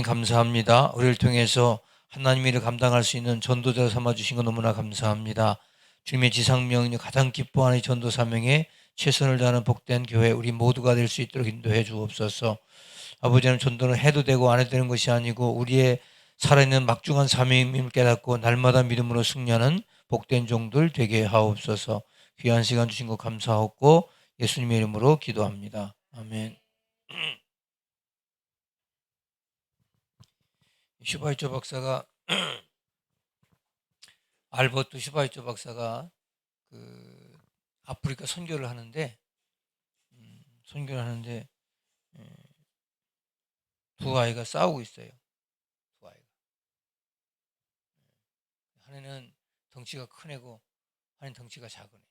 감사합니다. 우리를 통해서 하나님의 일을 감당할 수 있는 전도자 삼아주신 거 너무나 감사합니다. 주님의 지상명령 가장 기뻐하는 전도 사명에 최선을 다하는 복된 교회 우리 모두가 될 수 있도록 인도해 주옵소서. 아버지는 전도는 해도 되고 안 해도 되는 것이 아니고 우리의 살아있는 막중한 사명임을 깨닫고 날마다 믿음으로 승리하는 복된 종들 되게 하옵소서. 귀한 시간 주신 것 감사하고 예수님의 이름으로 기도합니다. 아멘. 슈바이처 박사가 알버트 슈바이처 박사가 그 아프리카 선교를 하는데 에, 두 아이가 싸우고 있어요. 두 아이가. 한 애는 덩치가 큰 애고 한 애는 덩치가 작은 애.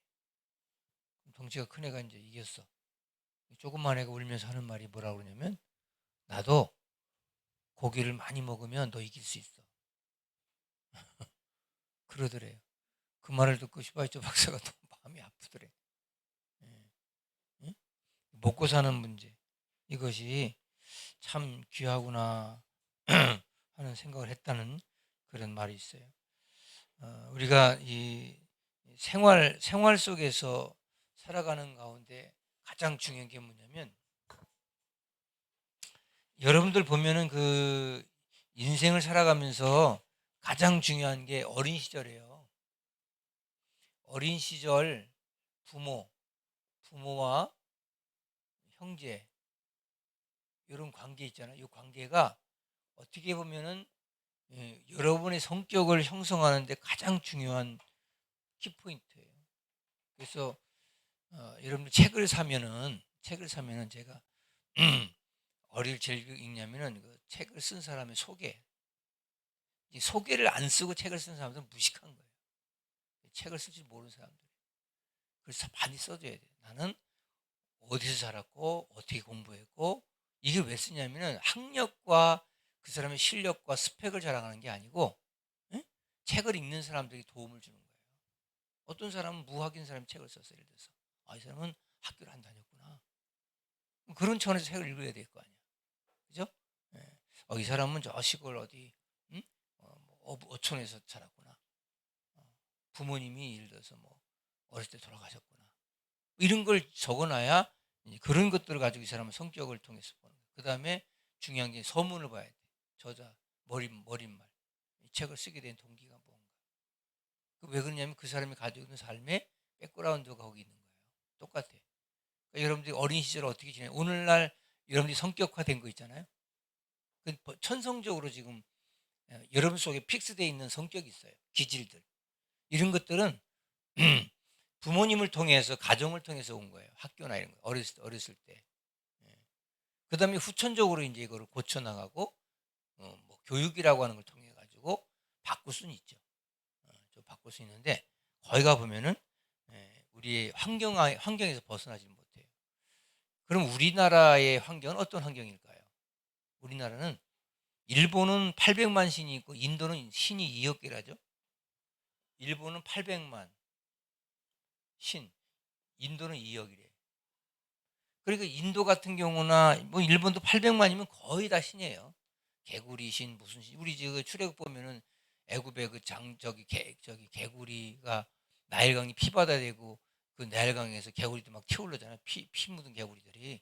덩치가 큰 애가 이제 이겼어. 조그만 애가 울면서 하는 말이 뭐라고 그러냐면 나도 고기를 많이 먹으면 너 이길 수 있어. 그러더래요. 그 말을 듣고 슈바이처 박사가 또 마음이 아프더래. 예. 예? 먹고 사는 문제. 이것이 참 귀하구나 하는 생각을 했다는 그런 말이 있어요. 우리가 이 생활 속에서 살아가는 가운데 가장 중요한 게 뭐냐면 여러분들 보면은 그 인생을 살아가면서 가장 중요한 게 어린 시절이에요. 어린 시절 부모와 형제 이런 관계 있잖아요. 이 관계가 어떻게 보면은 여러분의 성격을 형성하는데 가장 중요한 키포인트예요. 그래서 여러분들 책을 사면은 제가 어릴 적 읽냐면은 그 책을 쓴 사람의 소개, 이 소개를 안 쓰고 책을 쓴 사람들은 무식한 거예요. 책을 쓸 줄 모르는 사람들. 그래서 많이 써줘야 돼. 나는 어디서 살았고 어떻게 공부했고 이게 왜 쓰냐면은 학력과 그 사람의 실력과 스펙을 자랑하는 게 아니고 예? 책을 읽는 사람들이 도움을 주는 거예요. 어떤 사람은 무학인 사람이 책을 썼어요. 예를 들어서 이 사람은 학교를 안 다녔구나. 그런 차원에서 책을 읽어야 될 거 아니야. 그죠? 예. 이 사람은 저 시골 어디 응? 뭐 어촌에서 자랐구나. 부모님이 예를 들어서 뭐 어렸을 때 돌아가셨구나. 이런 걸 적어놔야 그런 것들을 가지고 이 사람은 성격을 통해서 보는 거예요. 그 다음에 중요한 게 서문을 봐야 돼. 저자, 머릿말. 이 책을 쓰게 된 동기가 뭔가. 왜 그러냐면 그 사람이 가지고 있는 삶의 백그라운드가 거기 있는 거예요. 똑같아. 그러니까 여러분들이 어린 시절 어떻게 지내요? 오늘날 여러분들이 성격화된 거 있잖아요. 천성적으로 지금 여러분 속에 픽스되어 있는 성격이 있어요. 기질들. 이런 것들은 부모님을 통해서 가정을 통해서 온 거예요. 학교나 이런 거 어렸을 때. 그다음에 후천적으로 이제 이거를 고쳐 나가고 뭐 교육이라고 하는 걸 통해 가지고 바꿀 수는 있죠. 좀 바꿀 수 있는데 거기 가 보면은 우리의 환경에서 벗어나지 못해요. 그럼 우리나라의 환경은 어떤 환경일까요? 우리나라는 일본은 800만 신이 있고 인도는 신이 2억 개라죠. 일본은 800만 신, 인도는 2억이래. 그러니까 인도 같은 경우나 뭐 일본도 800만이면 거의 다 신이에요. 개구리 신 무슨 신. 우리 지금 출애굽 보면은 애굽의 그 저기 개구리가 나일강이 피바다 되고 그 나일강에서 개구리들 막 튀어올라잖아요. 피 묻은 개구리들이.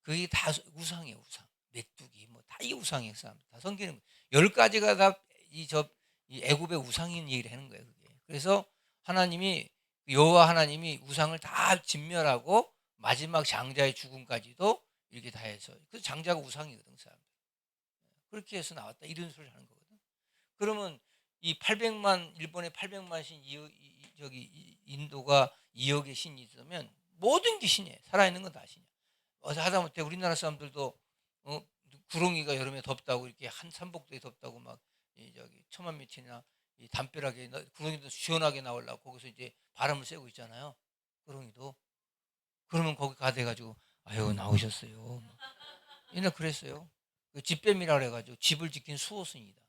그게 다 우상이에요, 우상. 메뚜기 뭐 다 이 우상이에요, 그 사람. 다 섬기는 거. 10가지가 다 이 애굽의 우상인 얘기를 하는 거예요, 그게. 그래서 하나님이 여호와 하나님이 우상을 다 진멸하고 마지막 장자의 죽음까지도 이렇게 다 해서 그 장자가 우상이거든, 그 사람. 그렇게 해서 나왔다 이런 소리를 하는 거거든. 그러면 이 800만 일본의 800만 신 저기 인도가 2억의 신이 있으면 모든 게 신이에요. 살아있는 건 다 신이야. 하다못해 우리나라 사람들도 구렁이가 여름에 덥다고 이렇게 한 삼복도에 덥다고 막 저기 천만 밑이나 이 담벼락에 구렁이도 시원하게 나오려고 거기서 이제 바람을 쐬고 있잖아요. 구렁이도. 그러면 거기 가대 가지고 아유 나오셨어요. 옛날 그랬어요. 그 집뱀이라 그래가지고 집을 지킨 수호승이다.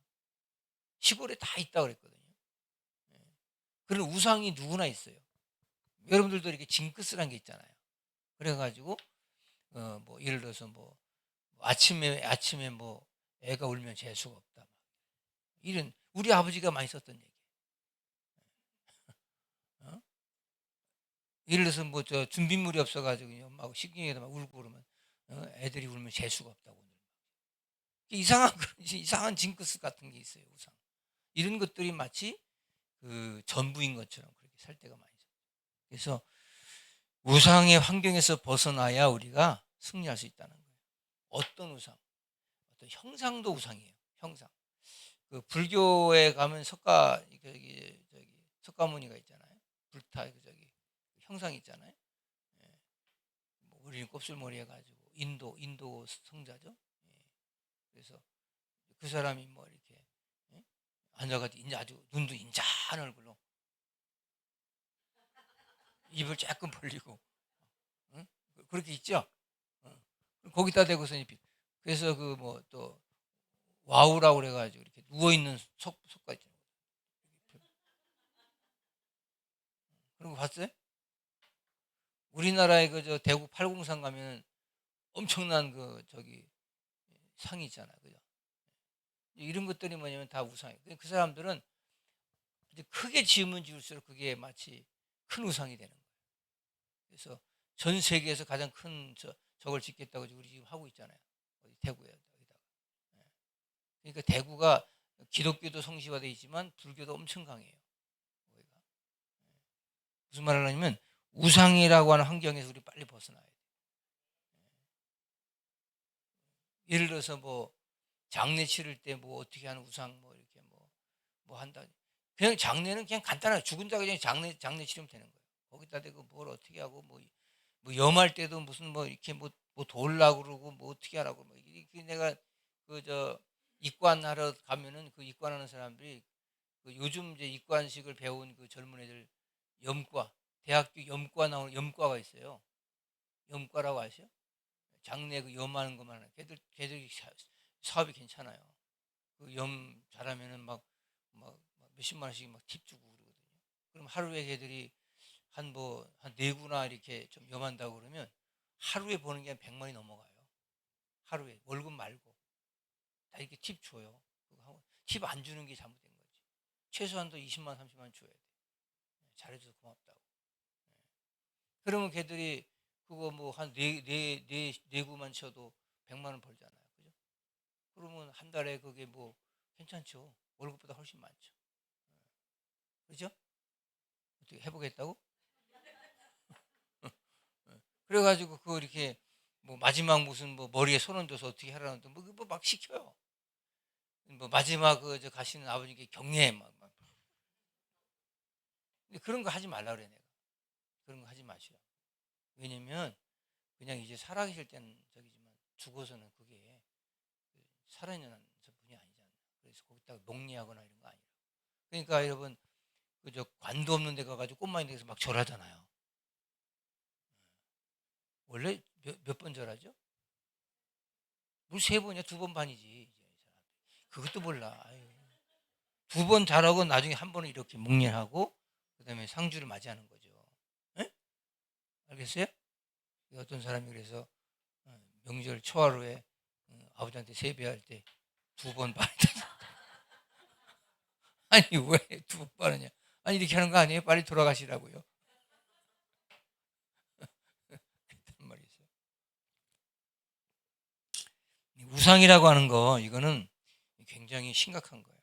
시골에 다 있다 그랬거든요. 예. 그런 우상이 누구나 있어요. 여러분들도 이렇게 징크스란 게 있잖아요. 그래가지고 뭐 예를 들어서 뭐 아침에 뭐 애가 울면 재수가 없다. 이런 우리 아버지가 많이 썼던 얘기. 어? 예를 들어서 뭐 저 준비물이 없어가지고 막 식경에다 막 울고 그러면 애들이 울면 재수가 없다고. 이상한 이상한 징크스 같은 게 있어요. 우상. 이런 것들이 마치 그 전부인 것처럼 그렇게 살 때가 많이 있어요. 그래서 우상의 환경에서 벗어나야 우리가 승리할 수 있다는 거예요. 어떤 우상? 어떤 형상도 우상이에요. 형상. 그 불교에 가면 석가모니가 있잖아요. 불타 저기 형상 있잖아요. 예. 뭐 우리는 곱슬머리 해가지고 인도 성자죠. 예. 그래서 그 사람이 뭐 이렇게 예? 앉아가지고 이제 아주 눈도 인자한 얼굴로 입을 조금 벌리고 응? 그렇게 있죠. 어. 거기다 대고서 그래서 그 뭐 또 와우라고 그래가지고 이렇게 누워 있는 석가 있잖아요. 그런 거 봤어요? 우리나라에 그 저 대구 팔공산 가면 엄청난 그 저기 상이 있잖아요. 그죠? 이런 것들이 뭐냐면 다 우상이에요. 그 사람들은 이제 크게 지으면 지을수록 그게 마치 큰 우상이 되는 거예요. 그래서 전 세계에서 가장 큰 저걸 짓겠다고 우리 지금 하고 있잖아요. 어디 대구에 여기다가. 예. 그러니까 대구가 기독교도 성시화되어 있지만 불교도 엄청 강해요. 거기가. 무슨 말을 하냐면 우상이라고 하는 환경에서 우리 빨리 벗어나야 돼요. 예를 들어서 뭐 장례 치를 때 뭐 어떻게 하는 우상 뭐 이렇게 뭐 한다. 그냥 장례는 그냥 간단하게 죽은 자가 그냥 장례 치르면 되는 거예요. 거기다 대고 뭘 어떻게 하고 뭐 염할 때도 무슨 뭐 이렇게 뭐 돌라고 그러고 뭐 어떻게 하라고 뭐 이게 내가 그 저 입관하러 가면은 그 입관하는 사람들이 그 요즘 이제 입관식을 배운 그 젊은 애들 염과 대학교 염과 나오는 염과가 있어요. 염과라고 아세요? 장례 그 염하는 것만 하는 걔들이 사업이 괜찮아요. 그 염 잘하면은 막 몇십만 원씩 막 팁 주고 그러거든요. 그럼 하루에 걔들이 한 네 구나 이렇게 좀 염한다고 그러면 하루에 버는 게 한 100만이 넘어가요. 하루에 월급 말고 다 이렇게 팁 줘요. 팁 안 주는 게 잘못된 거지. 최소한도 20만 30만 줘야 돼. 잘해줘서 고맙다고. 그러면 걔들이 그거 뭐 한 네 구만 쳐도 100만 원 벌잖아요. 그죠? 그러면 한 달에 그게 뭐 괜찮죠. 월급보다 훨씬 많죠. 그죠? 어떻게 해보겠다고? 그래가지고 그거 이렇게 뭐 마지막 무슨 뭐 머리에 손 얹어서 어떻게 하라는데 막 시켜요. 뭐 마지막 그저 가시는 아버님께 경례 막. 근데 그런 거 하지 말라 그래 내가. 그런 거 하지 마시라. 왜냐면 그냥 이제 살아계실 때는 저기지만 죽어서는 그게 그 살아있는 분이 아니잖아요. 그래서 거기다가 목리하거나 이런 거 아니라. 그러니까 여러분 그저 관도 없는 데 가가지고 꽃만 있는 데서 막 절하잖아요. 원래 몇 번 절하죠? 물 세 번이야 두 번 반이지. 이제 그것도 몰라. 두 번 잘하고 나중에 한 번은 이렇게 묵례하고 그다음에 상주를 맞이하는 거죠. 에? 알겠어요? 어떤 사람이 그래서 명절 초하루에 아버지한테 세배할 때 두 번 반이다. 아니 왜 두 번 반이냐? 아니 이렇게 하는 거 아니에요? 빨리 돌아가시라고요. 그랬단 말이죠. 우상이라고 하는 거 이거는 굉장히 심각한 거예요.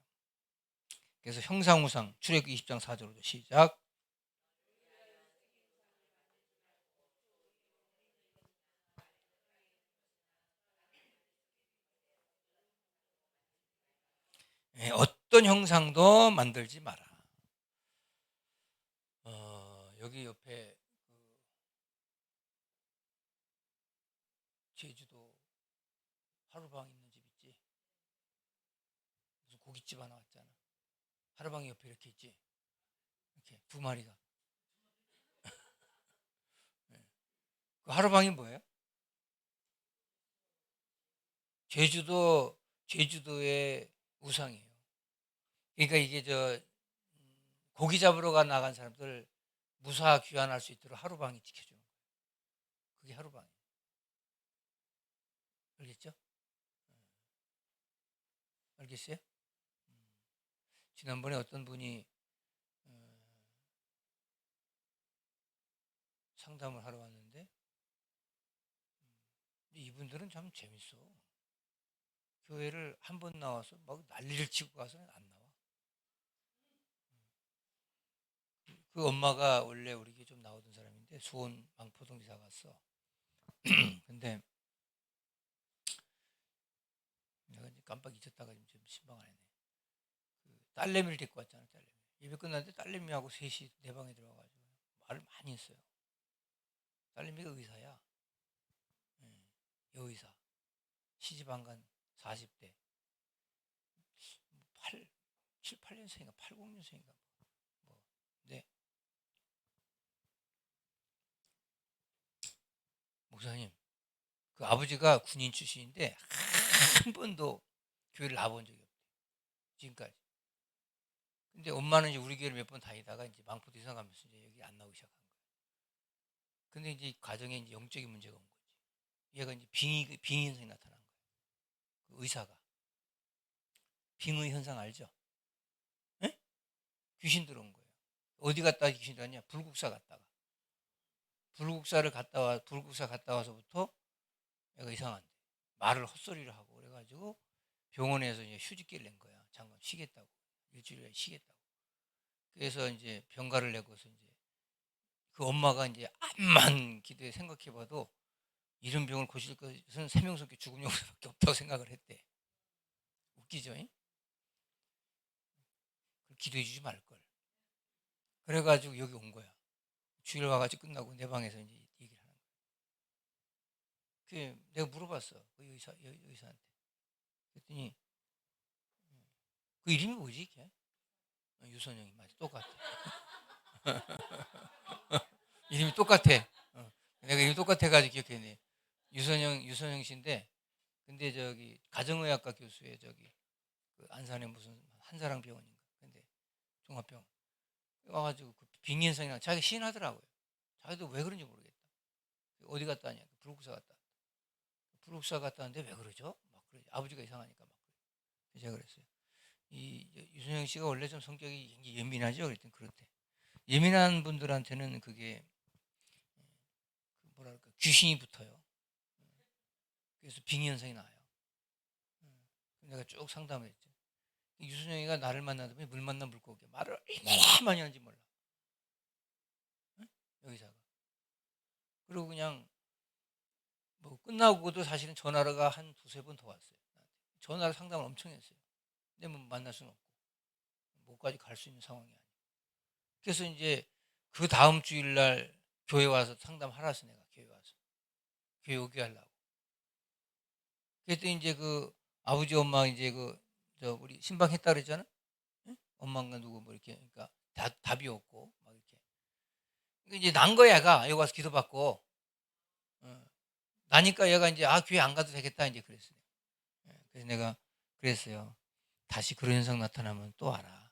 그래서 형상우상 출애굽기 20장 4절로 시작. 어떤 형상도 만들지 마라. 여기 옆에 그 제주도 하루방 있는 집 있지. 무슨 고깃집 하나 왔잖아. 하루방이 옆에 이렇게 있지. 이렇게 두 마리가. 네. 그 하루방이 뭐예요? 제주도의 우상이에요. 그러니까 이게 고기 잡으러 나간 사람들 무사 귀환할 수 있도록 하루방이 지켜주는 거예요. 그게 하루방이에요. 알겠죠? 알겠어요? 지난번에 어떤 분이 상담을 하러 왔는데 이분들은 참 재밌어. 교회를 한 번 나와서 막 난리를 치고 가서는 안 나와. 그 엄마가 원래 우리 교회 좀 나오던 사람인데 수원 망포동지사 갔어. 근데 내가 이제 깜빡 잊었다가 좀 신방하네. 그 딸내미를 데리고 왔잖아. 딸내미. 예배 끝났는데 딸내미하고 셋이 내 방에 들어가가지고 말을 많이 했어요. 딸내미가 의사야. 여의사. 시집 안 간 40대. 7, 8년생인가 80년생인가 뭐. 근데 목사님, 그 아버지가 군인 출신인데 한 번도 교회를 나본 적이 없대요. 지금까지. 근데 엄마는 이제 우리 교회를 몇 번 다니다가 이제 망포도 이사 가면서 이제 여기 안 나오기 시작한 거예요. 근데 이제 가정에 이제 영적인 문제가 온 거지. 얘가 이제 빙의 현상이 나타난 거예요. 그 의사가. 빙의 현상 알죠? 에? 귀신 들어온 거예요. 어디 갔다 귀신 들어왔냐? 불국사 갔다가. 불국사 갔다 와서부터 얘가 이상한데. 말을 헛소리를 하고 그래가지고 병원에서 이제 휴직기를 낸 거야. 잠깐 쉬겠다고. 일주일에 쉬겠다고. 그래서 이제 병가를 내고서 이제 그 엄마가 이제 암만 기도에 생각해봐도 이런 병을 고칠 것은 세명석계 죽음 용서밖에 없다고 생각을 했대. 웃기죠? 잉? 기도해 주지 말걸. 그래가지고 여기 온 거야. 주일 와가지고 끝나고 내 방에서 이제 얘기를 하는 거야. 그 내가 물어봤어. 그 의사한테. 그랬더니 그 이름이 뭐지? 걔? 유선영이 맞아. 똑같아. 이름이 똑같아. 내가 이름이 똑같아가지고 기억했네. 유선영 씨인데, 근데 저기 가정의학과 교수의 저기 그 안산에 무슨 한사랑 병원인가. 근데 종합병원 와가지고 그 빙의현상이랑 자기 시인하더라고요. 자기도 왜 그런지 모르겠다. 어디 갔다 왔냐? 불국사 갔다 왔다. 불국사 갔다 왔는데 왜 그러죠? 막 그러지. 아버지가 이상하니까 막 그래. 제가 그랬어요. 이 유선영 씨가 원래 좀 성격이 굉장히 예민하죠. 그랬더니 그렇대. 예민한 분들한테는 그게 그 뭐랄까 귀신이 붙어요. 그래서 빙의 현상이 나요. 내가 쭉 상담을 했죠. 유순영이가 나를 만나더니 물 만나 물고기 말을 얼마나 많이 하는지 몰라. 응? 여기사가. 그리고 그냥 뭐 끝나고도 사실은 전화가 한 두세 번 더 왔어요. 전화로 상담을 엄청 했어요. 근데 뭐 만날 수는 없고 뭐까지 갈 수 있는 상황이 아니고. 그래서 이제 그 다음 주일날 교회 와서 상담하라 했어. 내가 교회 와서 교회 오게 하려고. 그랬더니 이제 그 아버지 엄마 이제 그 저 우리 신방했다 그랬잖아. 응? 엄마가 누구 뭐 이렇게 그러니까 답이 없고 막 이렇게. 이제 난 거야, 얘가. 여기 와서 기도받고. 어. 나니까 얘가 이제 아 교회 안 가도 되겠다 이제 그랬어요. 그래서 내가 그랬어요. 다시 그런 현상 나타나면 또 와라.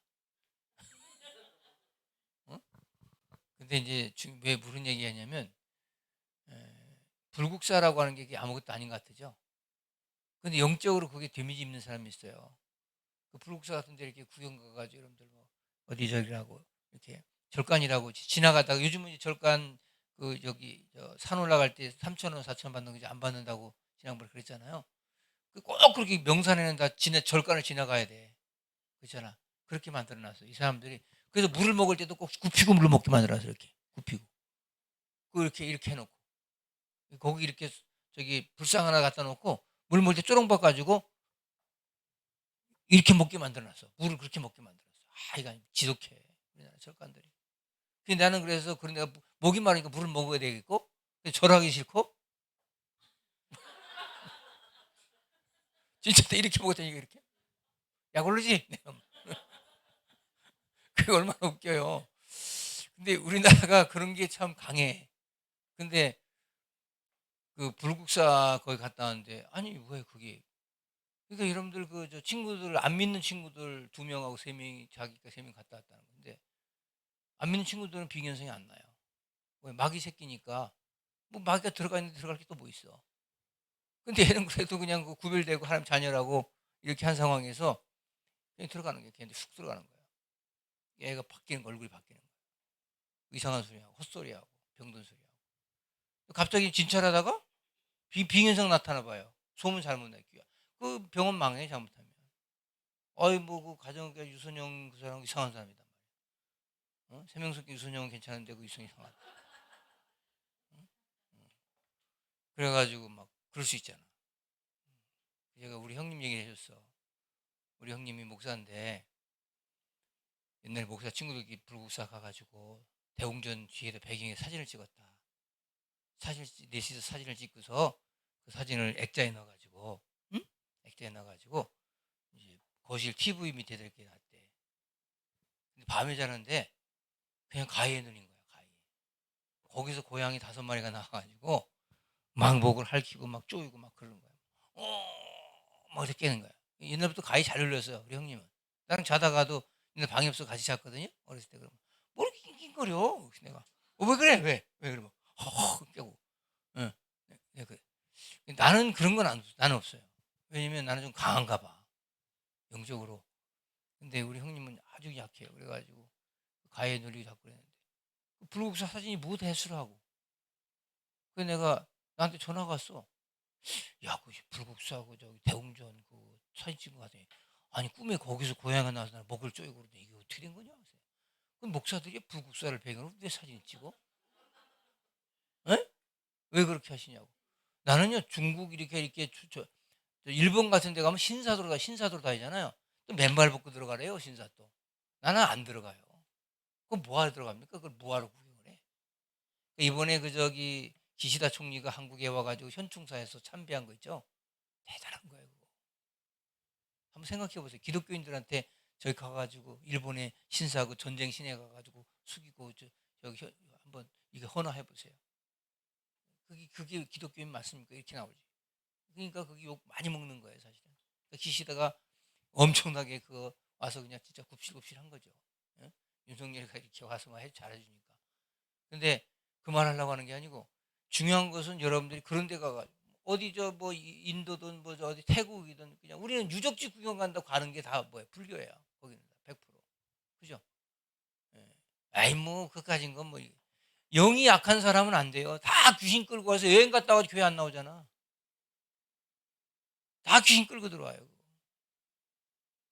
어? 근데 이제 왜 무슨 얘기하냐면 불국사라고 하는 게 아무것도 아닌 것 같죠. 근데 영적으로 그게 데미지 입는 사람이 있어요. 그 불국사 같은 데 이렇게 구경 가가지고 여러분들 뭐 어디 저기라고 이렇게 절간이라고 지나가다가 요즘은 이제 절간 그 여기 산 올라갈 때 3,000원, 4,000원 받는 거 이제 안 받는다고 지난번에 그랬잖아요. 꼭 그렇게 명산에는 다 절간을 지나가야 돼. 그렇잖아. 그렇게 만들어놨어. 이 사람들이. 그래서 물을 먹을 때도 꼭 굽히고 물을 먹게 만들어놨어. 이렇게 굽히고. 그 이렇게 해놓고 거기 이렇게 저기 불상 하나 갖다 놓고 물 먹을 때 쪼롱 바가지고 이렇게 먹게 만들어놨어. 물을 그렇게 먹게 만들었어. 아, 이거 지독해. 우리나라 절간들이. 근데 나는 그래서 그런 내가 목이 마르니까 물을 먹어야 되겠고 절하기 싫고 진짜 이렇게 먹었더니 이렇게 약 오르지? 그게 얼마나 웃겨요. 근데 우리나라가 그런 게 참 강해. 근데 그 불국사 거기 갔다 왔는데 아니 왜 그게 그러니까 여러분들 그 저 친구들 안 믿는 친구들 2명하고 3명이 자기가 3명 갔다 왔다는 건데 안 믿는 친구들은 비견성이 안 나요. 왜 마귀 새끼니까 뭐 마귀가 들어가 있는데 들어갈 게 또 뭐 있어. 근데 얘는 그래도 그냥 그 구별되고 하나님 자녀라고 이렇게 한 상황에서 그냥 들어가는 거예요. 걔한테 훅 들어가는 거예요. 얘가 바뀌는 거, 얼굴이 바뀌는 거예요. 이상한 소리하고 헛소리하고 병든 소리하고. 갑자기 진찰하다가 비현상 나타나 봐요. 소문 잘못 냈기야. 그 병원 망해 잘못하면. 어이 뭐그 가정의과 유선영 그 사람 이상한 사람이단 말이야. 세명석기 유선영은 괜찮은데 그 유선영 이상하다. 그래가지고 막 그럴 수 있잖아. 제가 우리 형님 얘기를 해줬어. 우리 형님이 목사인데 옛날에 목사 친구들끼리 불국사 가가지고 대웅전 뒤에다 배경에 사진을 찍었다. 넷이서 사진을 찍고서 그 사진을 액자에 넣어가지고, 응? 액자에 넣어가지고 이제 거실 TV 밑에다 이렇게 놨대. 근데 밤에 자는데 그냥 가위에 눌린 거야. 가위. 거기서 고양이 5마리가 나와가지고 막 목을 핥히고 막 쪼이고 막 그러는 거야. 막 이렇게 깨는 거야. 옛날부터 가위 잘 눌렸어요. 우리 형님은. 나랑 자다가도 옛날 방에 없어 같이 잤거든요. 어렸을 때 그러면 뭘 낑낑거려. 그래서 내가 왜 그래? 왜 그러면 허허 깨고. 응. 네, 그래. 나는 그런 건 나는 없어요. 왜냐면 나는 좀 강한가 봐. 영적으로. 근데 우리 형님은 아주 약해요. 그래가지고 가위에 눌리고 자꾸 그랬는데 불국사 사진이 뭐 대수라고. 그래서 내가 나한테 전화가 왔어. 야, 그 불국사하고 저기 대웅전 그 사진 찍은 거 같더니 아니 꿈에 거기서 고양이가 나와서 나 목을 쪼이고 그러는데 이게 어떻게 된 거냐? 그럼 목사들이 불국사를 배경으로 왜 사진을 찍어? 에? 왜 그렇게 하시냐고. 나는요 중국 이렇게 저 일본 같은 데 가면 신사도로 다니잖아요. 또 맨발 벗고 들어가래요 신사 또. 나는 안 들어가요. 그럼 뭐하러 들어갑니까? 그걸 뭐하러 구경을 해? 이번에 그 저기 기시다 총리가 한국에 와가지고 현충사에서 참배한 거 있죠? 대단한 거예요 그거. 한번 생각해 보세요. 기독교인들한테 저기 가가지고 일본의 신사하고 전쟁 시내 가가지고 숙이고 저기 한번 이게 헌화해 보세요. 그게 기독교인 맞습니까? 이렇게 나오지. 그러니까 그게 욕 많이 먹는 거예요 사실은. 그러니까 기시다가 엄청나게 그거 와서 그냥 진짜 굽실굽실한 거죠. 예? 윤석열이가 이렇게 와서 막 잘해주니까. 근데 그 말하려고 하는 게 아니고 중요한 것은 여러분들이 그런 데 가가 어디 저 뭐 인도든 뭐 저 어디 태국이든 그냥 우리는 유적지 구경 간다고 가는 게 다 뭐야 불교예요. 거기는 100%. 그죠? 예. 아이 뭐 그까진 건 뭐 영이 약한 사람은 안 돼요. 다 귀신 끌고 와서 여행 갔다 와도 교회 안 나오잖아. 다 귀신 끌고 들어와요.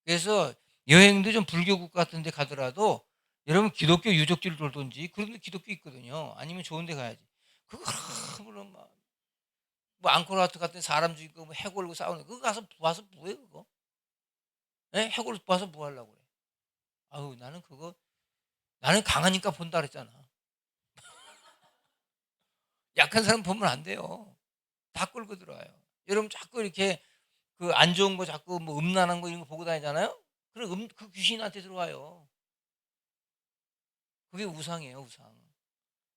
그래서 여행도 좀 불교국 같은 데 가더라도 여러분 기독교 유적지를 돌든지 그런 데 기독교 있거든요. 아니면 좋은 데 가야지. 그거 물론 뭐 앙코르와트 같은 사람 죽이고 뭐 해골고 싸우는 그거 가서 와서 뭐해 그거? 예? 해골 와서 뭐 하려고 그래? 아우 나는 강하니까 본다 그랬잖아. 약한 사람 보면 안 돼요. 다 끌고 들어와요. 여러분 자꾸 이렇게 그 안 좋은 거 자꾸 뭐 음란한 거 이런 거 보고 다니잖아요. 그럼 그 귀신한테 들어와요. 그게 우상이에요, 우상.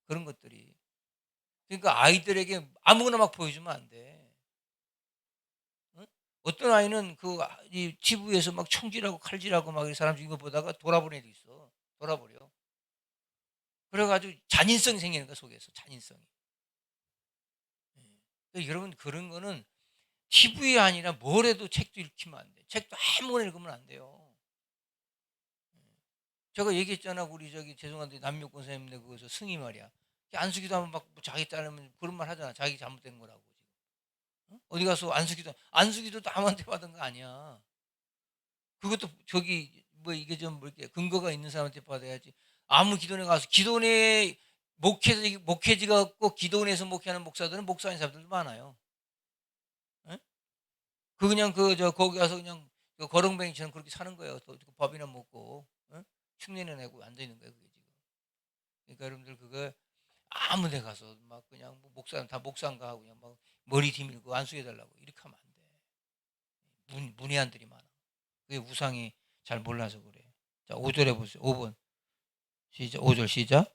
그런 것들이. 그러니까 아이들에게 아무거나 막 보여주면 안 돼. 응? 어떤 아이는 이 TV에서 막 총질하고 칼질하고 막 이 사람 죽인 거 보다가 돌아버린 애도 있어. 돌아버려. 그래가지고 잔인성이 생기는 거야, 속에서. 잔인성이. 예. 그러니까 여러분 그런 거는 TV가 아니라 뭐래도 책도 읽히면 안 돼. 책도 아무거나 읽으면 안 돼요. 제가 얘기했잖아. 우리 저기 죄송한데 남묘권 선생님네 거기서 승희 말이야. 안수기도 하면 막 자기 따르면 그런 말 하잖아. 자기 잘못된 거라고. 어? 어디 가서 안수기도 남한테 받은 거 아니야. 그것도 저기 뭐 이게 좀 뭐 이렇게 근거가 있는 사람한테 받아야지. 아무 기도원에 가서 기도원에 목회지가 없고 기도원에서 목회하는 목사들은 목사인 사람들도 많아요. 예? 그 그냥 거기 가서 그냥 그 거렁뱅이처럼 그렇게 사는 거예요. 또 밥이나 먹고 흉내내 내고 앉아 있는 거예요. 그게 지금. 그러니까 여러분들 그거 아무 데 가서 막 그냥 뭐 목사는 다 목사인가 하고 그냥 막 머리 뒤밀고 안수해 달라고 이렇게 하면 안 돼. 문외한들이 많아. 그게 우상이 잘 몰라서 그래. 자, 5절 해보세요. 5번. 시작. 5절 시작.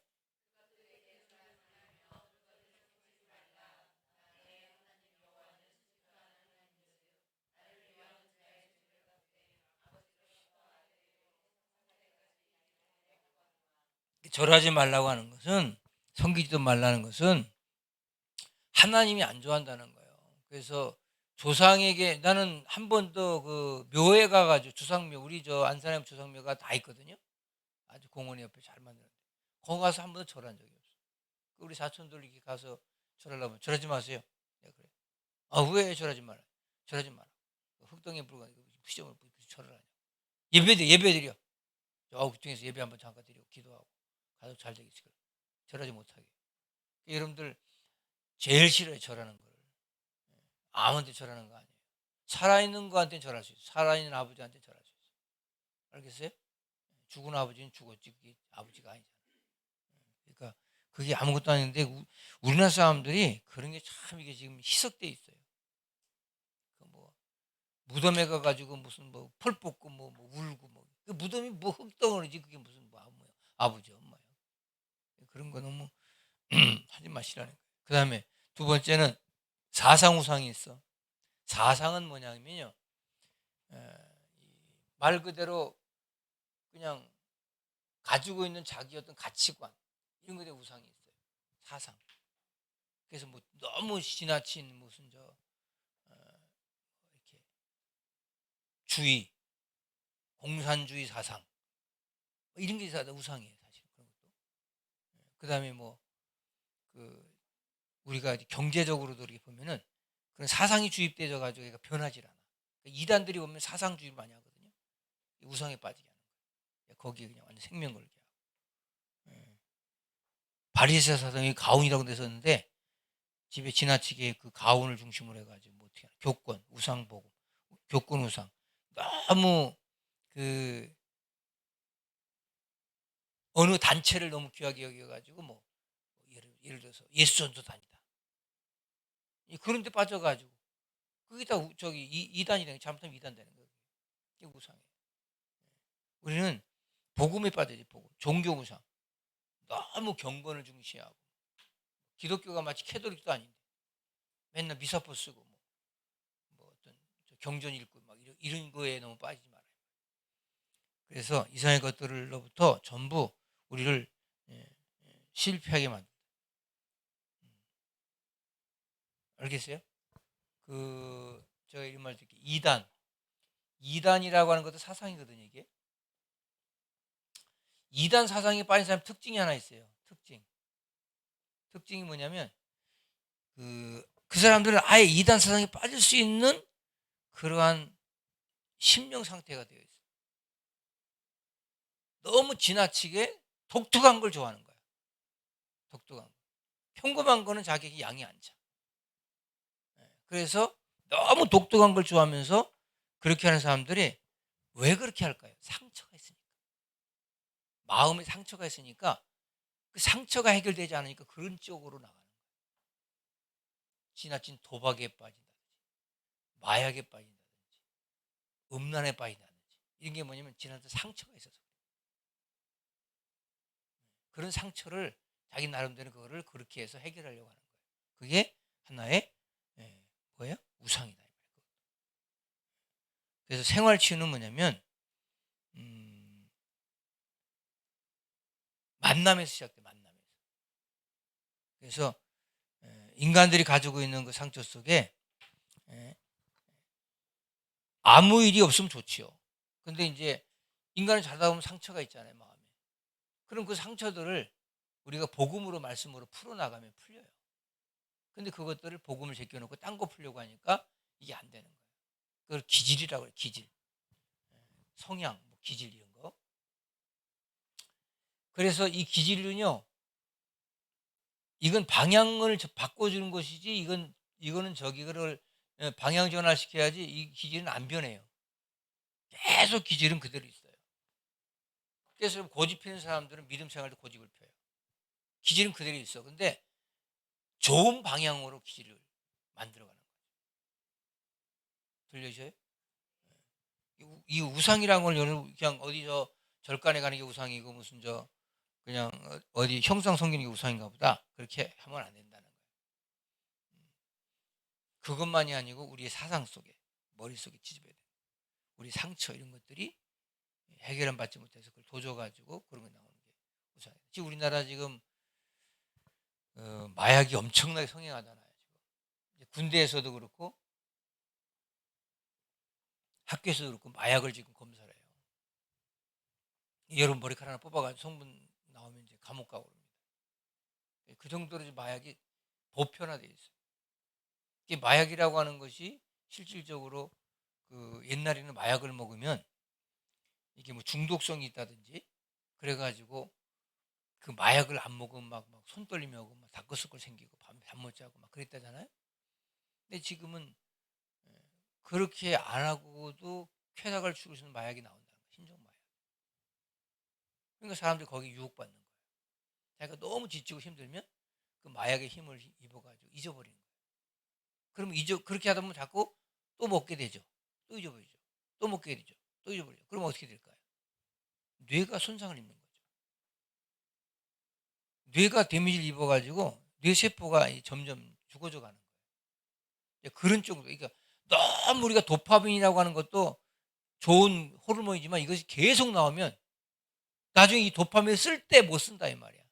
절하지 말라고 하는 것은 섬기지도 말라는 것은 하나님이 안 좋아한다는 거예요. 그래서 조상에게 나는 한 번도 그 묘에 가 가지고 주상묘 우리 저 안산에 주상묘가 다 있거든요. 아주 공원 옆에 잘 만들었는데 거기 가서 한 번도 절한 적이 없어요. 우리 사촌들 이렇게 가서 절하려면 "절하지 마세요." 내가 그래요. "아 왜 절하지 말아요?" "절하지 마라. 흙덩이에 물건 피조물 절을 하냐." 예배드려. 저 그중에서 예배 한번 잠깐 드리고 기도하고 가서 잘 되겠지. 절하지 못하게. 여러분들 제일 싫어요 절하는 거를. 아무한테 절하는 거 아니에요. 살아있는 거한테는 절할 수 있어요. 살아있는 아버지한테 절할 수 있어요. 알겠어요? 죽은 아버지는 죽었지 그게 아버지가 아니잖아요. 그러니까 그게 아무것도 아닌데 우리나라 사람들이 그런 게 참 이게 지금 희석돼 있어요. 그 뭐 무덤에 가 가지고 무슨 뭐 펄 뽑고 뭐 울고 뭐 그 무덤이 뭐 흙덩어리지 그게 무슨 뭐 아버지 엄마야. 그런 거 너무 하지 마시라는 거예요. 그다음에 두 번째는 사상우상이 있어. 사상은 뭐냐면요. 말 그대로 그냥 가지고 있는 자기 어떤 가치관 이런 것에 우상이 있어요. 사상. 그래서 뭐 너무 지나친 무슨 이렇게 주의, 공산주의 사상 뭐 이런 게 다 우상이에요, 사실 그런 것도. 그다음에 뭐 그 우리가 이제 경제적으로도 이렇게 보면은 그런 사상이 주입되어 가지고 얘가 변하질 않아. 그러니까 이단들이 보면 사상주의를 많이 하거든요. 우상에 빠지게 하는 거예요. 거기에 그냥 완전 생명 걸게 하고. 예. 바리새 사상이 가온이라고 됐었는데 집에 지나치게 그 가온을 중심으로 해가지고 뭐 어떻게 하나. 교권, 우상 보고, 교권 우상 너무 그 어느 단체를 너무 귀하게 여겨가지고 뭐 예를 들어서 예수 전도단이다. 그런 데 빠져가지고 그게 다 저기 이단이라는 게 잘못하면 이단 되는 거예요. 이게 우상이에요. 우리는 복음에 빠져야지 복음. 종교 우상. 너무 경건을 중시하고 기독교가 마치 캐톨릭도 아닌데 맨날 미사포 쓰고 뭐 어떤 경전 읽고 막 이런 거에 너무 빠지지 말아요. 그래서 이상의 것들로부터 전부 우리를 예, 실패하게 만든다. 알겠어요? 제가 이런 말 듣기 이단이라고 하는 것도 사상이거든요. 이게 이단 사상에 빠진 사람 특징이 하나 있어요. 특징이 뭐냐면 그 사람들은 아예 이단 사상에 빠질 수 있는 그러한 심령 상태가 되어 있어요. 너무 지나치게 독특한 걸 좋아하는 거야. 독특한 거. 평범한 거는 자격이 양이 안 차. 그래서 너무 독특한 걸 좋아하면서 그렇게 하는 사람들이 왜 그렇게 할까요? 상처가 있으니까. 마음에 상처가 있으니까 그 상처가 해결되지 않으니까 그런 쪽으로 나가는 거예요. 지나친 도박에 빠진다든지, 마약에 빠진다든지, 음란에 빠진다든지. 이런 게 뭐냐면 지나친 상처가 있어서 그런 상처를 자기 나름대로 그거를 그렇게 해서 해결하려고 하는 거예요. 그게 하나의 뭐예요? 우상이다. 그래서 생활치유는 뭐냐면 음, 만남에서 시작돼. 만남에서. 그래서 인간들이 가지고 있는 그 상처 속에 아무 일이 없으면 좋지요. 근데 이제 인간을 살다 보면 상처가 있잖아요, 마음에. 그럼 그 상처들을 우리가 복음으로 말씀으로 풀어나가면 풀려요. 근데 그것들을 복음을 제껴놓고 딴 거 풀려고 하니까 이게 안 되는 거예요. 그걸 기질이라고 해요, 기질. 성향, 뭐 기질 이런 거. 그래서 이 기질은요, 이건 방향을 바꿔주는 것이지, 이거는 저기를 방향 전환시켜야지 이 기질은 안 변해요. 계속 기질은 그대로 있어요. 그래서 고집 피는 사람들은 믿음 생활도 고집을 펴요. 기질은 그대로 있어. 근데 좋은 방향으로 기질을 만들어가는 거예요. 들려주세요? 이 우상이라는 걸 여러분 그냥 어디서 절간에 가는 게 우상이고 무슨 그냥 어디 형상 성기는 게 우상인가 보다. 그렇게 하면 안 된다는 거예요. 그것만이 아니고 우리의 사상 속에 머릿속에 지집어야 돼요. 우리 상처 이런 것들이 해결은 받지 못해서 그걸 도져가지고 그런 게 나오는 게 우상이에요. 지금 우리나라 지금 마약이 엄청나게 성행하잖아요. 지금 군대에서도 그렇고 학교에서도 그렇고 마약을 지금 검사를 해요. 여러분 머리카락 하나 뽑아가지고 성분 나오면 이제 감옥 가고 그럽니다. 그 정도로 지금 마약이 보편화돼 있어요. 이게 마약이라고 하는 것이 실질적으로 그 옛날에는 마약을 먹으면 이게 뭐 중독성이 있다든지 그래가지고 그 마약을 안 먹으면 막 손 떨리며 하고 막 다크서클 생기고 잠 못 자고 막 그랬다잖아요. 근데 지금은 그렇게 안 하고도 쾌락을 추구수는 마약이 나온다는 거예요. 신종 마약. 그러니까 사람들이 거기 유혹받는 거예요. 자기가 너무 지치고 힘들면 그 마약의 힘을 입어가지고 잊어버리는 거예요. 그러면 그렇게 하다 보면 자꾸 또 먹게 되죠. 또 잊어버리죠. 또 먹게 되죠. 또 잊어버리죠. 그럼 어떻게 될까요? 뇌가 손상을 입는 거죠. 뇌가 데미지를 입어가지고 뇌세포가 점점 죽어져 가는 거예요. 그런 쪽으로. 그러니까 너무 우리가 도파민이라고 하는 것도 좋은 호르몬이지만 이것이 계속 나오면 나중에 이 도파민을 쓸 때 못 쓴다 이 말이야.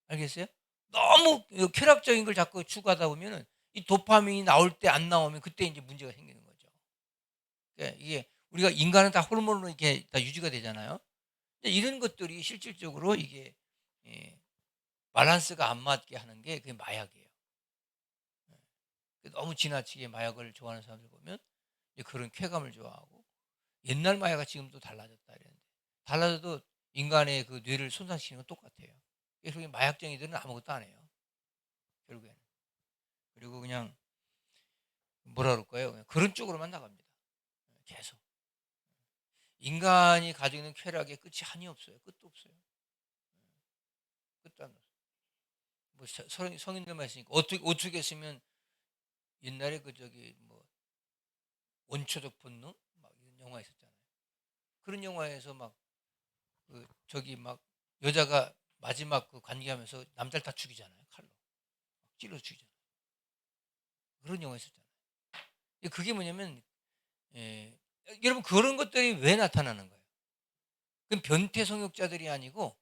알겠어요? 너무 쾌락적인 걸 자꾸 추구하다 보면은 이 도파민이 나올 때 안 나오면 그때 이제 문제가 생기는 거죠. 그러니까 이게 우리가 인간은 다 호르몬으로 이렇게 다 유지가 되잖아요. 근데 이런 것들이 실질적으로 이게 예, 밸런스가 안 맞게 하는 게 그게 마약이에요. 너무 지나치게 마약을 좋아하는 사람들 보면 이제 그런 쾌감을 좋아하고 옛날 마약과 지금도 달라졌다 이랬는데 달라져도 인간의 그 뇌를 손상시키는 건 똑같아요. 그래서 마약쟁이들은 아무것도 안 해요. 결국에는. 그리고 그냥 뭐라 그럴까요? 그냥 그런 쪽으로만 나갑니다. 계속. 인간이 가지고 있는 쾌락의 끝이 한이 없어요. 끝도 없어요. 끝도 안 없어요. 뭐 성인들만 있으니까 어떻게 했으면 옛날에 그 저기 뭐 원초적 본능 막 이런 영화 있었잖아요. 그런 영화에서 막 그 저기 막 여자가 마지막 그 관계하면서 남자를 다 죽이잖아요. 칼로 찔러 죽이잖아요. 그런 영화 있었잖아요. 그게 뭐냐면 예, 여러분 그런 것들이 왜 나타나는 거예요? 그건 변태 성욕자들이 아니고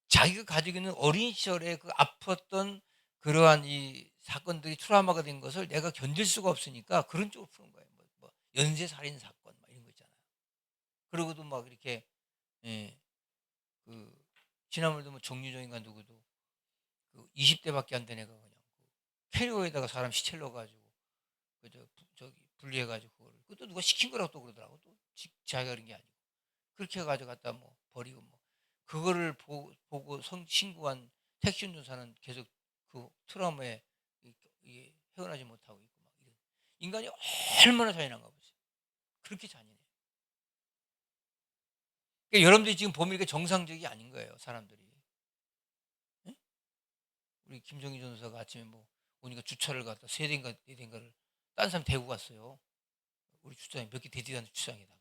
자기가 가지고 있는 어린 시절에 그 아팠던 그러한 이 사건들이 트라우마가 된 것을 내가 견딜 수가 없으니까 그런 쪽으로 푸는 거예요. 뭐 연쇄 살인 사건 막 이런 거 있잖아요. 그러고도 막 이렇게 예, 그 지난번에도 뭐 정유정인가 누구도 그 20대밖에 안 된 애가 그냥 그 캐리어에다가 사람 시체를 넣어가지고 저기 분리해가지고 그것도 누가 시킨 거라고 또 그러더라고. 또 자기가 그런 게 아니고 그렇게 해가지고 갖다 뭐 버리고 뭐 그거를 보고 신고한 택시 운전사는 계속 그 트라우마에 이게 헤어나지 못하고 있고 막 이런 인간이 얼마나 잔인한가 보세요. 그렇게 잔인해요. 그러니까 여러분들이 지금 보면 이게 정상적이 아닌 거예요, 사람들이. 예? 우리 김정희 전사가 아침에 뭐 오니까 주차를 갖다 세 대인가 네 대인가를 딴 사람 대고 갔어요. 우리 주차장 몇 개 대지도 않는 주차장에다가.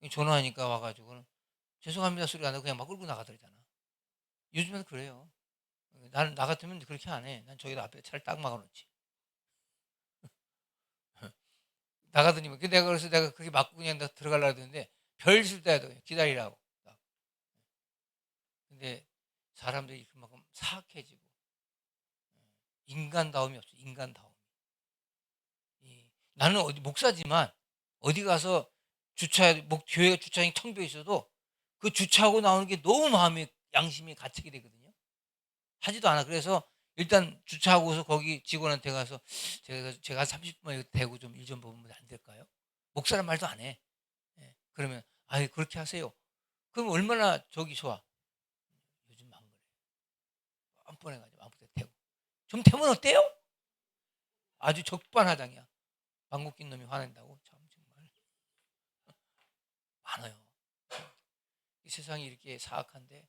예? 전화하니까 와가지고는 죄송합니다 소리 안 하고 그냥 막 끌고 나가더라잖아. 요즘에는 그래요. 나는 나 같으면 그렇게 안 해. 난 저기다 앞에 차를 딱 막아놓지. 나가더니 내가 그래서 내가 그렇게 막고 그냥 들어가려고 했는데 별 쓸 때도 기다리라고. 근데 사람들이 그만큼 사악해지고 인간다움이 없어. 인간다움. 나는 어디 목사지만 어디 가서 교회 주차장이 텅 비어 있어도 그 주차하고 나오는 게 너무 마음이 양심이 가책이 되거든요. 하지도 않아. 그래서 일단 주차하고서 거기 직원한테 가서 제가 한 30분만 대고 좀 일 좀 보면 안 될까요? 목사란 말도 안 해. 예. 그러면 아이 그렇게 하세요. 그럼 얼마나 저기 좋아. 요즘 안 그래. 뻔뻔해가지고 아무 데 대고 좀 되면 어때요? 아주 적반하장이야. 방귀 낀 놈이 화낸다고 참 정말 많아요. 이 세상이 이렇게 사악한데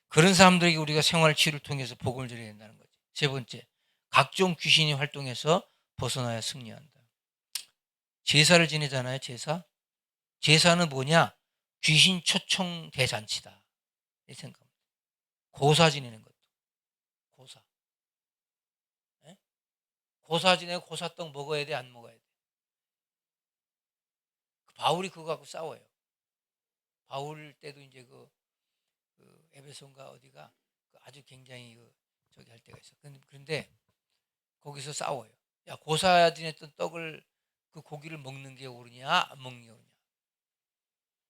그런 사람들에게 우리가 생활 치유를 통해서 복음을 드려야 된다는 거지. 세 번째, 각종 귀신이 활동해서 벗어나야 승리한다. 제사를 지내잖아요. 제사는 뭐냐? 귀신 초청 대잔치다. 이 생각합니다. 고사 지내는 것도 고사. 예? 고사 지내고 고사떡 먹어야 돼, 안 먹어야 돼? 바울이 그거 갖고 싸워요. 바울 때도 이제 그 에베소인가 어디가 아주 굉장히 저기 할 때가 있어. 그런데 거기서 싸워요. 야 고사 지냈던 떡을 그 고기를 먹는 게 옳으냐 안 먹는 게 옳으냐.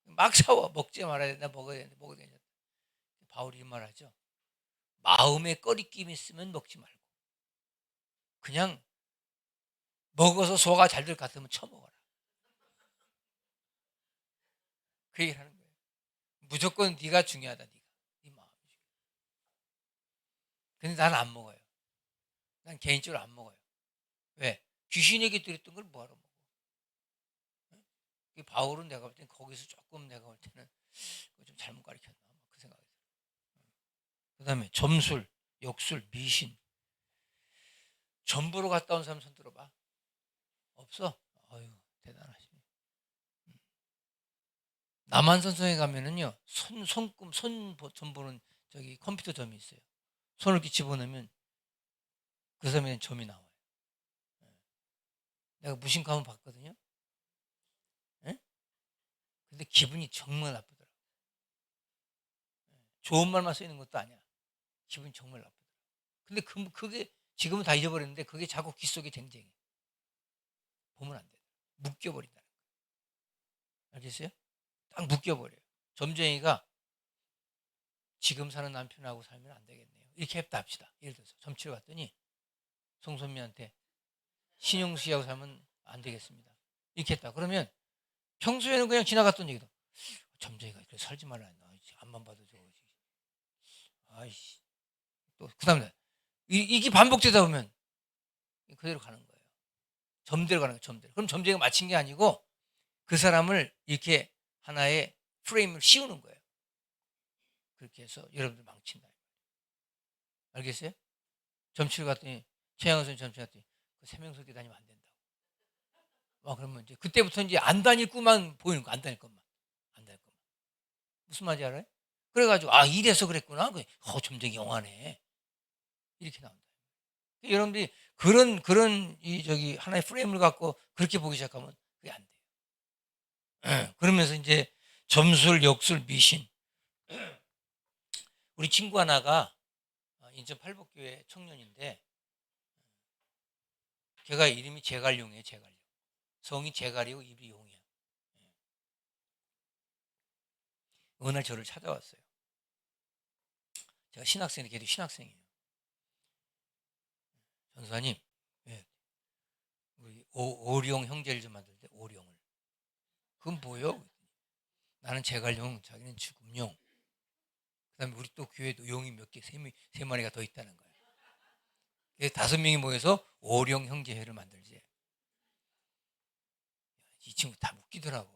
막 싸워. 먹지 말아야 된다. 먹어야 된다. 먹어야 된다. 바울이 말하죠. 마음에 꺼리낌이 있으면 먹지 말고 그냥 먹어서 소화가 잘 될 것 같으면 처먹어라. 그 얘기를 하는 거예요. 무조건 네가 중요하다. 네 마음이. 근데 나는 안 먹어요. 난 개인적으로 안 먹어요. 왜? 귀신에게 드렸던 걸 뭐하러 먹어? 바울은 내가 볼 때는 거기서 조금 내가 볼 때는 좀 잘못 가르쳤나 그 생각이 들어요. 그 다음에 점술, 역술, 미신 전부로 갔다 온 사람 손 들어봐. 없어? 아유 대단하시네. 남한산성에 가면은요 손 보는 저기 컴퓨터 점이 있어요. 손을 이렇게 집어넣으면 그 사람에는 점이 나와요. 내가 무심코 한번 봤거든요. 예? 근데 기분이 정말 나쁘더라고. 좋은 말만 쓰이는 것도 아니야. 기분이 정말 나쁘더라고. 근데 그게 지금은 다 잊어버렸는데 그게 자꾸 귀 속에 쟁쟁해. 보면 안 돼. 묶여버린다는 거야. 알겠어요? 딱 묶여버려요. 점쟁이가 지금 사는 남편하고 살면 안 되겠네요. 이렇게 했다 합시다. 예를 들어서 점치러 갔더니 송선미한테 신용 씨하고 살면 안 되겠습니다. 이렇게 했다. 그러면 평소에는 그냥 지나갔던 얘기도 점쟁이가 그래 살지 말라. 앞만 봐도 저거. 아이씨. 또 그다음에 이게 반복되다 보면 그대로 가는 거예요. 점대로 가는 거예요. 점대로. 그럼 점쟁이가 맞힌 게 아니고 그 사람을 이렇게 하나의 프레임을 씌우는 거예요. 그렇게 해서 여러분들 망친다. 알겠어요? 점치러 갔더니 최양호 선생님 점치러 갔더니 그 세명석에 다니면 안 된다고. 그러면 이제 그때부터 이제 안 다닐 것만 보이는 거, 안 다닐 것만. 안 다닐 것만. 무슨 말인지 알아요? 그래가지고 이래서 그랬구나. 점쟁이 영화네. 이렇게 나온다. 여러분들이 그런 저기 하나의 프레임을 갖고 그렇게 보기 시작하면 그게 안 돼요. 그러면서 이제 점술, 역술, 미신. 우리 친구 하나가 인천 팔복교회 청년인데 걔가 이름이 제갈용이에요. 제갈용. 성이 제갈이고 이름이 용이야. 어느 날 저를 찾아왔어요. 제가 신학생인데 걔도 신학생이에요. 전사님, 예, 우리 오룡 형제를 좀 만들 때 오룡을. 그건 뭐예요? 나는 제갈용, 자기는 죽음용. 그다음에 우리 또 교회도 용이 몇 개, 세 마리가 더 있다는 거예요. 그래서 5명이 모여서 오룡 형제회를 만들지. 이 친구 다 웃기더라고.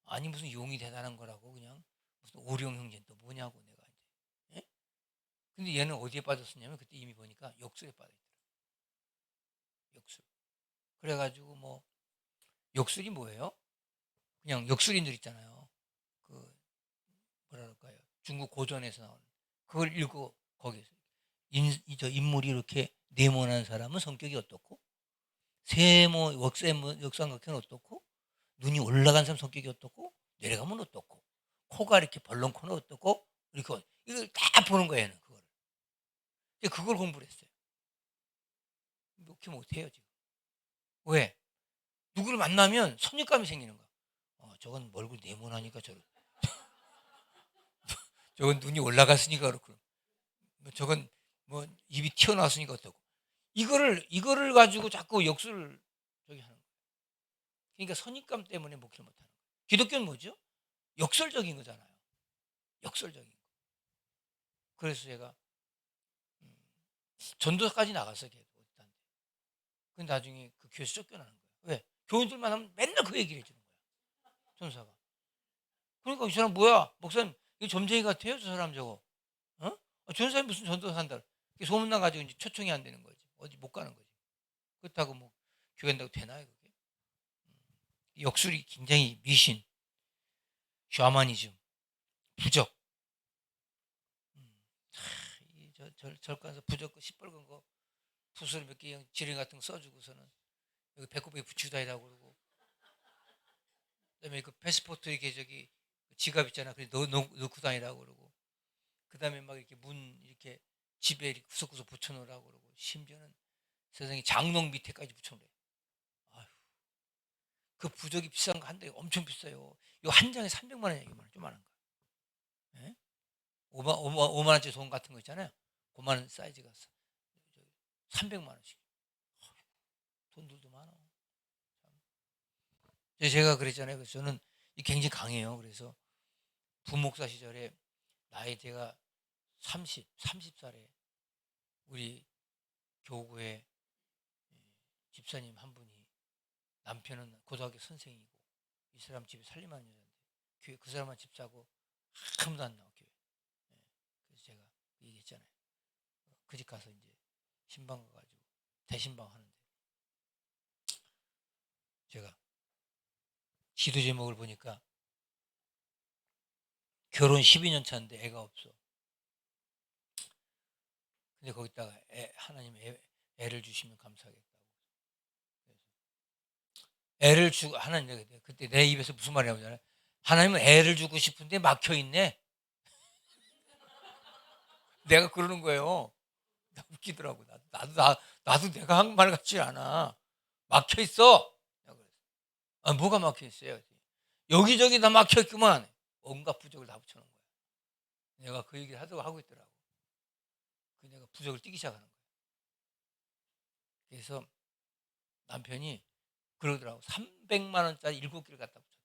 아니 무슨 용이 대단한 거라고 그냥 무슨 오룡 형제는 또 뭐냐고 내가 이제. 예? 근데 얘는 어디에 빠졌었냐면 그때 이미 보니까 역술에 빠져있더라. 역술. 그래가지고 뭐 역술이 뭐예요? 그냥 역술인들 있잖아요. 그 뭐라 그럴까요? 중국 고전에서 나오는 그걸 읽고 거기서 저 인물이 이렇게 네모난 사람은 성격이 어떻고 역삼각형은 어떻고 눈이 올라간 사람 성격이 어떻고 내려가면 어떻고 코가 이렇게 벌렁코는 어떻고 이렇게 이걸 다 보는 거예요. 그걸 공부를 했어요. 이렇게 못해요 지금. 왜? 누구를 만나면 선입감이 생기는 거야. 저건 얼굴 네모나니까 저건 눈이 올라갔으니까 그렇고 저건 뭐 입이 튀어나왔으니까 어떻고 이거를 가지고 자꾸 역수를 저기 하는 거예요. 그러니까 선입감 때문에 목회를 못하는 거예요. 기독교는 뭐죠? 역설적인 거잖아요. 역설적인 거. 그래서 제가 전도까지 나갔어요. 근데 나중에 그 교회에서 쫓겨나는 거예요. 왜? 교인들만 하면 맨날 그 얘기를 해주는 거야. 전사가. 그러니까 이 사람 뭐야? 목사님 이거 점쟁이 같아요? 저 사람 저거. 전사님 무슨 전도 산다. 소문나가지고 이제 초청이 안 되는 거지. 어디 못 가는 거지. 그렇다고 뭐 교회 한다고 되나요? 그게? 역술이 굉장히 미신, 샤머니즘, 부적. 절간서 부적 시뻘건 거 붓을 몇 개 지렁이 같은 거 써주고서는 여기 배꼽에 붙이고 다니라고 그러고 그다음에 그 패스포트 이렇게 저기 지갑 있잖아. 그래 넣고 다니라고 그러고 그다음에 막 이렇게 문 이렇게 집에 이렇게 구석구석 붙여놓으라고 그러고 심지어는 세상에 장롱 밑에까지 붙여놓래. 아휴, 그 부적이 비싼 거 한 장에 엄청 비싸요. 이거 한 장에 300만 원이야. 이거만 조그만한 거. 예? 5만 원짜리 돈 같은 거 있잖아요. 그만 사이즈가 300만 원씩. 돈들도 많아. 제가 그랬잖아요. 그래서 저는 굉장히 강해요. 그래서 부목사 시절에 나이대가 30살에 우리 교구에 집사님 한 분이, 남편은 고등학교 선생이고 이 사람 집에 살림하는 여자인데 교회 그 사람만 집 사고 아무도 안 나와 교회. 그래서 제가 얘기했잖아요. 그 집 가서 이제 신방 가가지고 대신방 하는데, 제가 기도 제목을 보니까 결혼 12년 차인데 애가 없어. 근데 거기다가 하나님 애를 주시면 감사하겠다고. 애를 주고, 하나님, 그때 내 입에서 무슨 말이 나오잖아요. 하나님은 애를 주고 싶은데 막혀 있네. 내가 그러는 거예요. 웃기더라고. 나도 내가 한 말 같지 않아. 막혀 있어. 아, 뭐가 막혀 있어요? 여기저기 다 막혀 있구만. 온갖 부적을 다 붙여놓은 거야. 내가 그 얘기를 하고 있더라고. 그 내가 부적을 띄기 시작하는 거야. 그래서 남편이 그러더라고. 300만 원짜리 7개를 갖다 붙였대.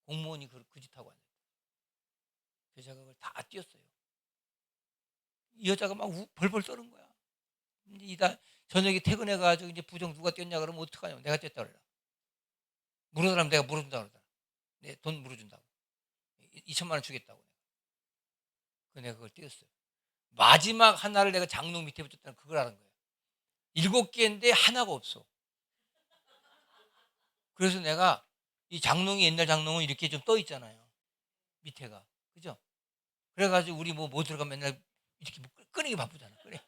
공무원이 그 짓하고 앉았대. 그래서 제가 그걸 다 띄었어요. 이 여자가 막 벌벌 떠는 거야. 근데 저녁에 퇴근해가지고 이제 부정 누가 띄었냐 그러면 어떡하냐고. 내가 띄었다 그래라. 물어달라면 내가 물어준다 그러더라. 내 돈 물어준다고. 2천만 원 주겠다고. 내가 그걸 띄었어요. 마지막 하나를 내가 장롱 밑에 붙였다는 그걸 하는 거예요. 7개인데 하나가 없어. 그래서 내가 이 장롱이, 옛날 장롱은 이렇게 좀 떠 있잖아요. 밑에가. 그죠? 그래가지고 우리 뭐 들어가면 맨날 이렇게 끄는 게 바쁘잖아. 그래.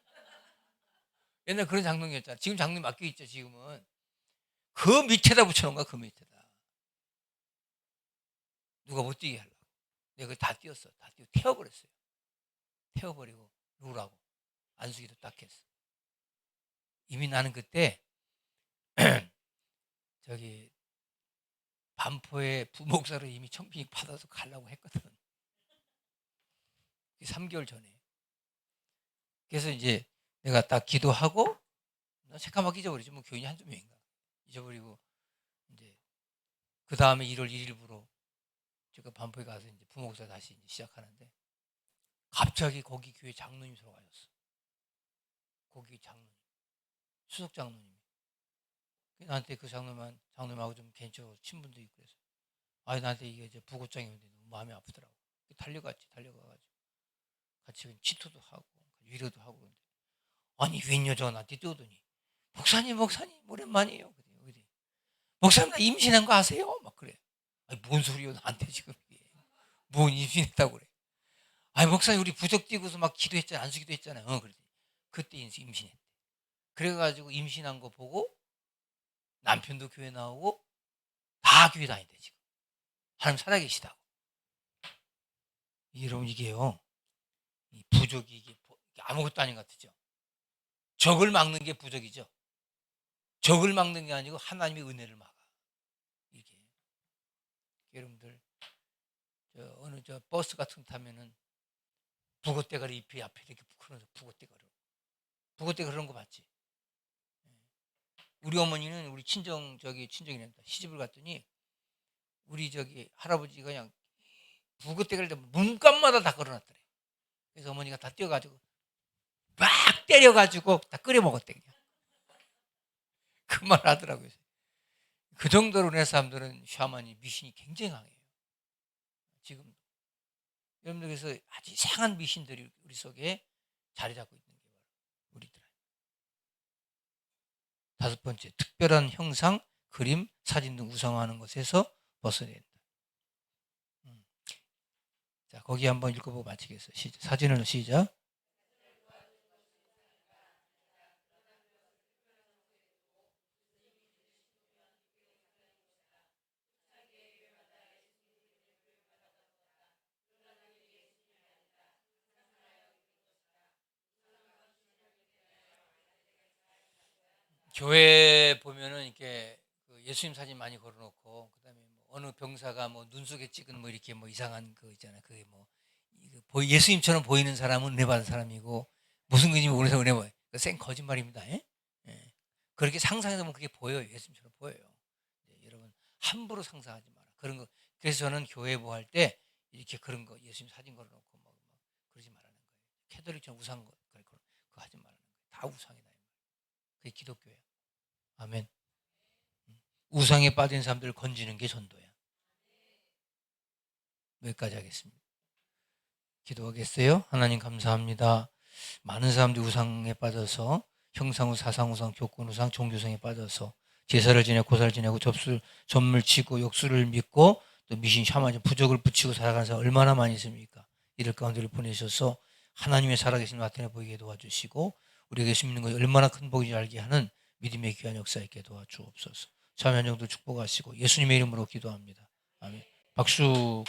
옛날 그런 장롱이었잖아. 지금 장롱이 맡겨 있죠, 지금은. 그 밑에다 붙여놓은 거야, 그 밑에다. 누가 못 뛰게 하려고. 내가 그걸 다 띄웠어. 다 띄워. 태워버렸어요. 태워버리고, 누구라고. 안수기도 딱 했어. 이미 나는 그때, 저기, 반포에 부목사를 이미 청빙 받아서 가려고 했거든. 3개월 전에. 그래서 이제 내가 딱 기도하고, 나 새까맣게 잊어버리지. 뭐 교인이 한두 명인가. 잊어버리고, 이제, 그 다음에 1월 1일부로 제가 반포에 가서 이제 부목사 다시 이제 시작하는데, 갑자기 거기 교회 장로님 돌아가셨어. 거기 장로님. 수석 장로님이. 나한테 그 장로님하고 좀 괜찮고 친분도 있고 그래서. 아니, 나한테 이게 이제 부고장이 오는데 너무 마음이 아프더라고. 달려가가지고. 같이 치토도 하고, 위로도 하고 그런데. 아니, 웬 여자가 나한테 떠오더니, 목사님, 오랜만이에요. 그래. 목사님, 나 임신한 거 아세요? 막 그래. 아니, 뭔 소리요, 나한테 지금 이게. 뭔 임신했다고 그래. 아니, 목사님, 우리 부적 띄고서 막 기도했잖아요. 안수기도 했잖아요. 그래. 그때 임신했대. 그래가지고 임신한 거 보고 남편도 교회 나오고 다 교회 다닌대, 지금. 하나님 살아계시다고. 여러분, 이게요. 이 부적이 이게 아무것도 아닌 것 같죠. 적을 막는 게 부적이죠. 적을 막는 게 아니고 하나님의 은혜를 막아. 이게. 여러분들, 어느 버스 같은 거 타면은 북어대가리 잎이 앞에 이렇게 그런 북어대가리 그런 거 봤지? 우리 어머니는 우리 친정이란다. 시집을 갔더니 우리 할아버지가 그냥 북어대가리를 문간마다 다 걸어놨더래. 그래서 어머니가 다 뛰어가지고 막 때려가지고 다 끓여 먹었대. 그냥. 그 말 하더라고요. 그 정도로 내 사람들은 샤머니 미신이 굉장히 강해요. 지금 여러분들께서 아주 이상한 미신들이 우리 속에 자리 잡고 있는 게 바로 우리들. 5번째, 특별한 형상, 그림, 사진 등 우상화하는 것에서 벗어내야 된다. 자, 거기 한번 읽어보고 마치겠어요. 사진을 시작. 교회 보면은 이렇게 그 예수님 사진 많이 걸어놓고 그다음에 뭐 어느 병사가 뭐 눈 속에 찍은 뭐 이렇게 뭐 이상한 거 있잖아요. 그게 뭐 예수님처럼 보이는 사람은 은혜 받은 사람이고 무슨 근심이 오면서 은혜 받. 생 거짓말입니다. 예? 예. 그렇게 상상해서 보면 그게 보여요. 예수님처럼 보여요. 네, 여러분 함부로 상상하지 마라. 그런 거. 그래서 저는 교회 뭐 할 때 이렇게 그런 거 예수님 사진 걸어놓고 뭐 그러지 말라는 거예요. 캐톨릭처럼 우상 그거 하지 말라는 거예요. 다 우상이다. 그게 기독교예요. 아멘. 우상에 빠진 사람들을 건지는 게 전도야. 여기까지 하겠습니다. 기도하겠어요? 하나님 감사합니다. 많은 사람들이 우상에 빠져서 형상우, 사상우상, 교권우상, 종교성에 빠져서 제사를 지내고 고사를 지내고 점물 치고 역수를 믿고 또 미신, 샤머니즘, 부적을 붙이고 살아가는 사람 얼마나 많이 있습니까? 이럴 가운데를 보내셔서 하나님의 살아계신 나타내 보이게 도와주시고 우리에게 예수 믿는 것이 얼마나 큰 복인지 알게 하는 믿음의 귀한 역사 있게 도와주옵소서. 참여연정도 축복하시고 예수님의 이름으로 기도합니다. 아멘. 박수.